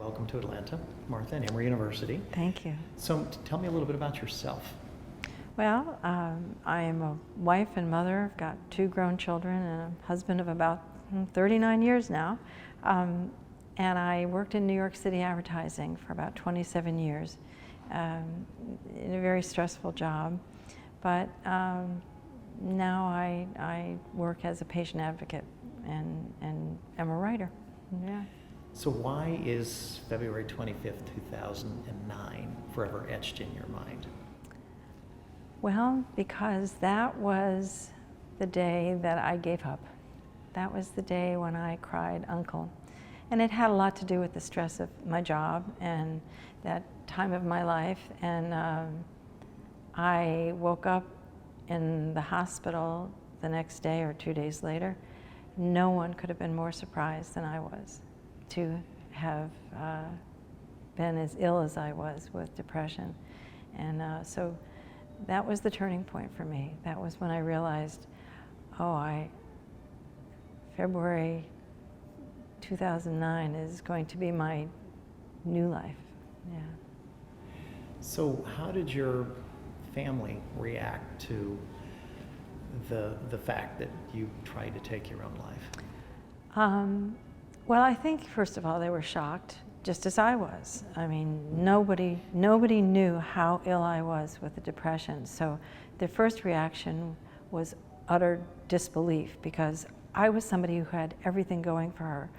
Welcome to Atlanta, Martha, and Emory University. Thank you. So tell me a little bit about yourself. Well, I am a wife and mother. I've got 2 grown children and a husband of about 39 years now. And I worked in New York City advertising for about 27 years in a very stressful job. But now I work as a patient advocate and am a writer. Yeah. So why is February 25th, 2009 forever etched in your mind? Well, because that was the day that I gave up. That was the day when I cried uncle. And it had a lot to do with the stress of my job and that time of my life. And I woke up in the hospital the next day or 2 days later. No one could have been more surprised than I was to have been as ill as I was with depression. And so that was the turning point for me. That was when I realized, February 2009 is going to be my new life. Yeah. So how did your family react to the fact that you tried to take your own life? Well, I think first of all they were shocked, just as I was. I mean, nobody knew how ill I was with the depression. So their first reaction was utter disbelief, because I was somebody who had everything going for her.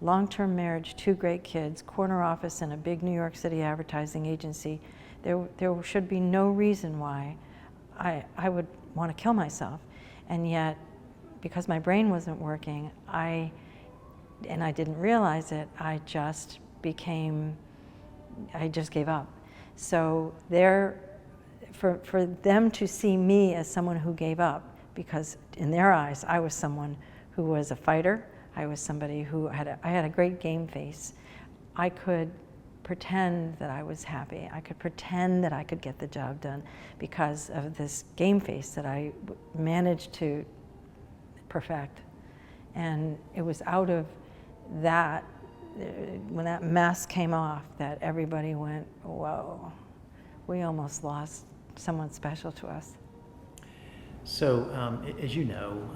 Long-term marriage, 2 great kids, corner office in a big New York City advertising agency. There should be no reason why I would want to kill myself. And yet, because my brain wasn't working, and I didn't realize it, I just gave up. So for them to see me as someone who gave up, because in their eyes, I was someone who was a fighter. I was somebody who I had a great game face. I could pretend that I was happy. I could pretend that I could get the job done because of this game face that I managed to perfect. And it was out of that, when that mask came off, that everybody went, whoa, we almost lost someone special to us. So as you know,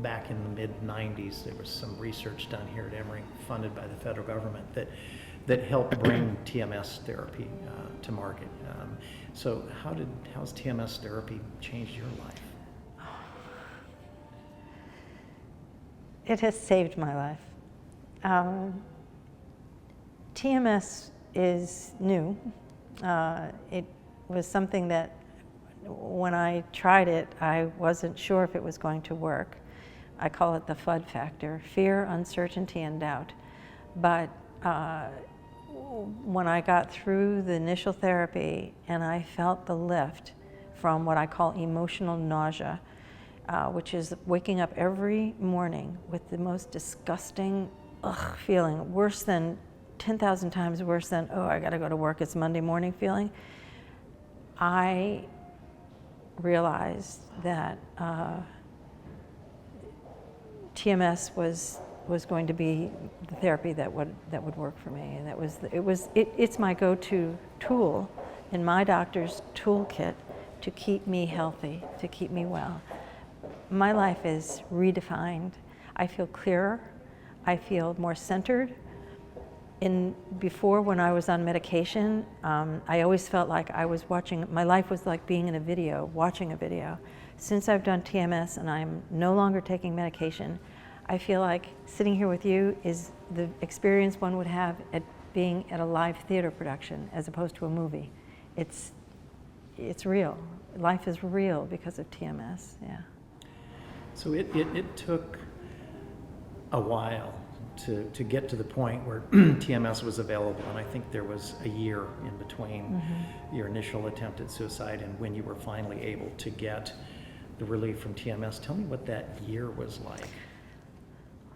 back in the mid-90s, there was some research done here at Emory, funded by the federal government, that helped bring TMS therapy to market. So how's TMS therapy changed your life? It has saved my life. TMS is new. It was something that when I tried it, I wasn't sure if it was going to work. I call it the FUD factor: fear, uncertainty, and doubt. But when I got through the initial therapy and I felt the lift from what I call emotional nausea, which is waking up every morning with the most disgusting feeling, worse than 10,000 times worse than, I gotta go to work, it's Monday morning feeling. I realized that TMS was going to be the therapy that would work for me, and it's my go-to tool in my doctor's toolkit to keep me healthy, to keep me well. My life is redefined. I feel clearer. I feel more centered. Before, when I was on medication, I always felt like I was watching, my life was like being in a video, watching a video. Since I've done TMS and I'm no longer taking medication, I feel like sitting here with you is the experience one would have at being at a live theater production as opposed to a movie. It's real. Life is real because of TMS, yeah. So it took a while to get to the point where TMS was available, and I think there was a year in between your initial attempt at suicide and when you were finally able to get the relief from TMS. Tell me what that year was like.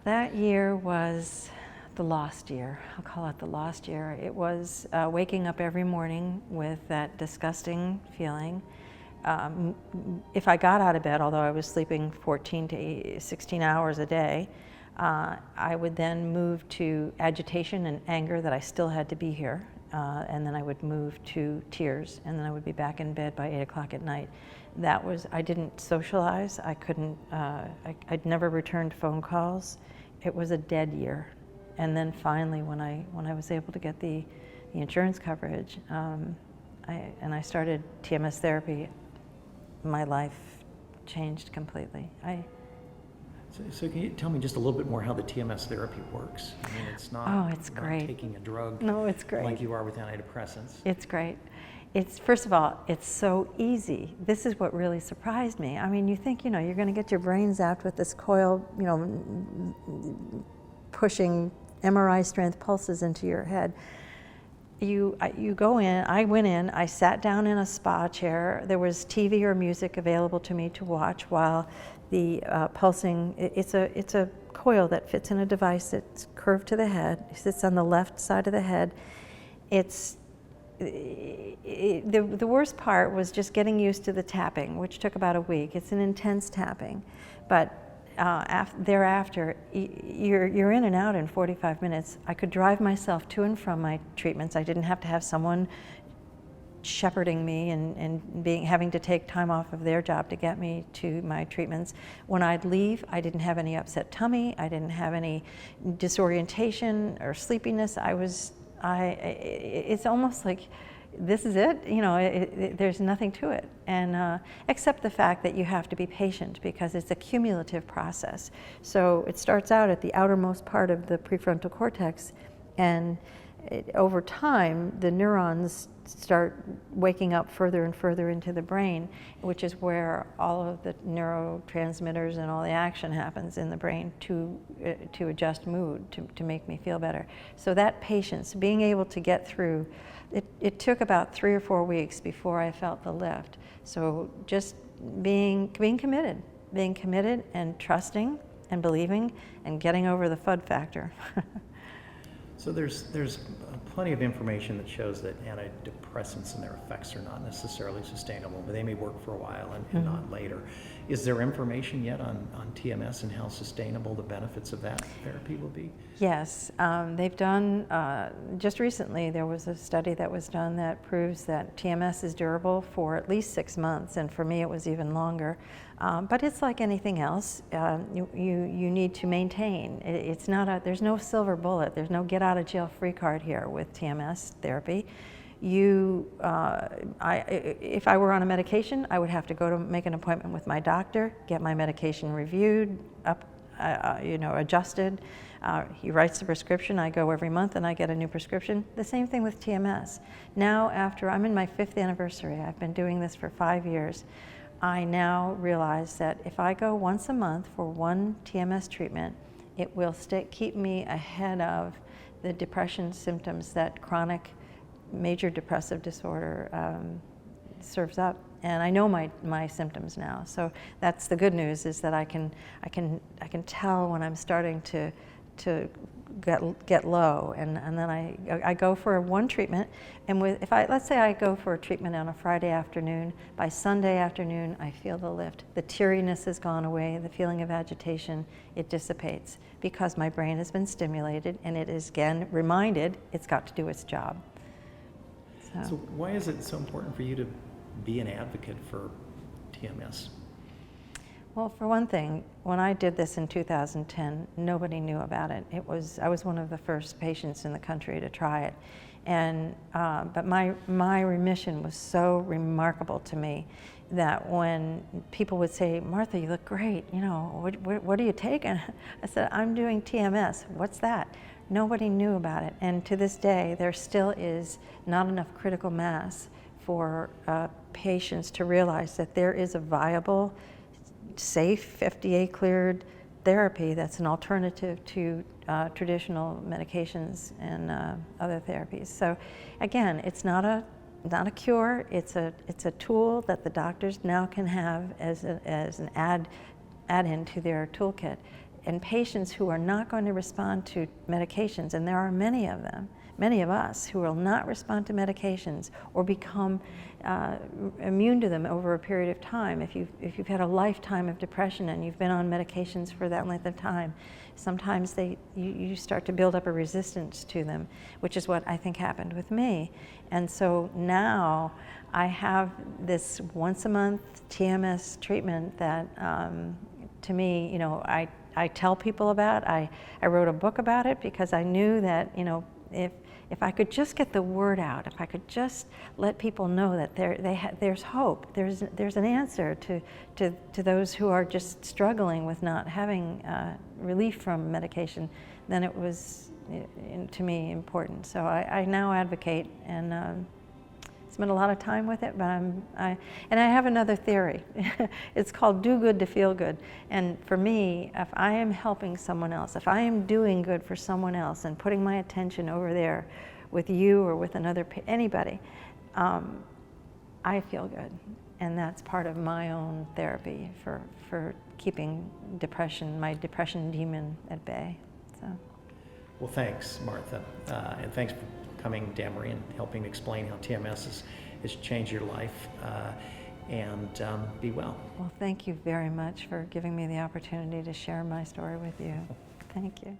That year was the lost year. I'll call it the lost year. It was waking up every morning with that disgusting feeling. If I got out of bed, although I was sleeping 14 to 16 hours a day, I would then move to agitation and anger that I still had to be here. And then I would move to tears, and then I would be back in bed by 8 o'clock at night. I didn't socialize. I couldn't, I'd never returned phone calls. It was a dead year. And then finally, when I was able to get the insurance coverage, I started TMS therapy, my life changed completely. So can you tell me just a little bit more how the TMS therapy works? I mean, it's not Oh, it's about great. taking a drug No, it's great. like you are with antidepressants. It's great. First of all, it's so easy. This is what really surprised me. I mean, you think, you're going to get your brain zapped with this coil, pushing MRI strength pulses into your head. You go in, I went in, I sat down in a spa chair. There was TV or music available to me to watch while the pulsing, it's a coil that fits in a device that's curved to the head. It sits on the left side of the head. The worst part was just getting used to the tapping, which took about a week. It's an intense tapping, but thereafter, you're in and out in 45 minutes. I could drive myself to and from my treatments. I didn't have to have someone shepherding me and having to take time off of their job to get me to my treatments. When I'd leave, I didn't have any upset tummy. I didn't have any disorientation or sleepiness. It's almost like this is it, there's nothing to it, and except the fact that you have to be patient because it's a cumulative process. So it starts out at the outermost part of the prefrontal cortex, and over time the neurons start waking up further and further into the brain, which is where all of the neurotransmitters and all the action happens in the brain to adjust mood, to make me feel better. So that patience, being able to get through, it took about 3 or 4 weeks before I felt the lift. So just being committed and trusting and believing and getting over the FUD factor. So there's plenty of information that shows that antidepressants and their effects are not necessarily sustainable, but they may work for a while and not later. Is there information yet on TMS and how sustainable the benefits of that therapy will be? Yes, they've done, just recently there was a study that was done that proves that TMS is durable for at least 6 months, and for me it was even longer. But it's like anything else, you need to maintain. It's not there's no silver bullet, there's no get out of jail free card here with TMS therapy. If I were on a medication, I would have to go to make an appointment with my doctor, get my medication reviewed, adjusted. He writes the prescription, I go every month and I get a new prescription. The same thing with TMS. Now I'm in my 5th anniversary, I've been doing this for 5 years. I now realize that if I go once a month for one TMS treatment, it will keep me ahead of the depression symptoms that chronic major depressive disorder serves up. And I know my symptoms now. So that's the good news, is that I can tell when I'm starting to get low, and then I go for one treatment, and let's say I go for a treatment on a Friday afternoon, by Sunday afternoon I feel the lift. The teariness has gone away, the feeling of agitation, it dissipates because my brain has been stimulated and it is again reminded it's got to do its job. So why is it so important for you to be an advocate for TMS? Well, for one thing, when I did this in 2010, nobody knew about it. I was one of the first patients in the country to try it, and but my remission was so remarkable to me that when people would say, "Martha, you look great. What are you taking?" I said, "I'm doing TMS." What's that? Nobody knew about it, and to this day, there still is not enough critical mass for patients to realize that there is a viable, safe, FDA-cleared therapy that's an alternative to traditional medications and other therapies. So, again, it's not a cure. It's a tool that the doctors now can have as an add-in to their toolkit. And patients who are not going to respond to medications, and there are many of them, many of us, who will not respond to medications or become immune to them over a period of time. If you've had a lifetime of depression and you've been on medications for that length of time, sometimes you start to build up a resistance to them, which is what I think happened with me. And so now I have this once a month TMS treatment that, to me, you know, I tell people about. I wrote a book about it because I knew that, you know, if I could just get the word out, if I could just let people know that there's hope, there's an answer to those who are just struggling with not having relief from medication, then it was, to me, important. So I now advocate and spend a lot of time with it, but I have another theory. It's called do good to feel good. And for me, if I am helping someone else, if I am doing good for someone else and putting my attention over there with you or with anybody, I feel good. And that's part of my own therapy for keeping my depression demon at bay. So. Well, thanks, Martha, and thanks for coming, Damarie, and helping explain how TMS has changed your life, and be well. Well, thank you very much for giving me the opportunity to share my story with you. Thank you.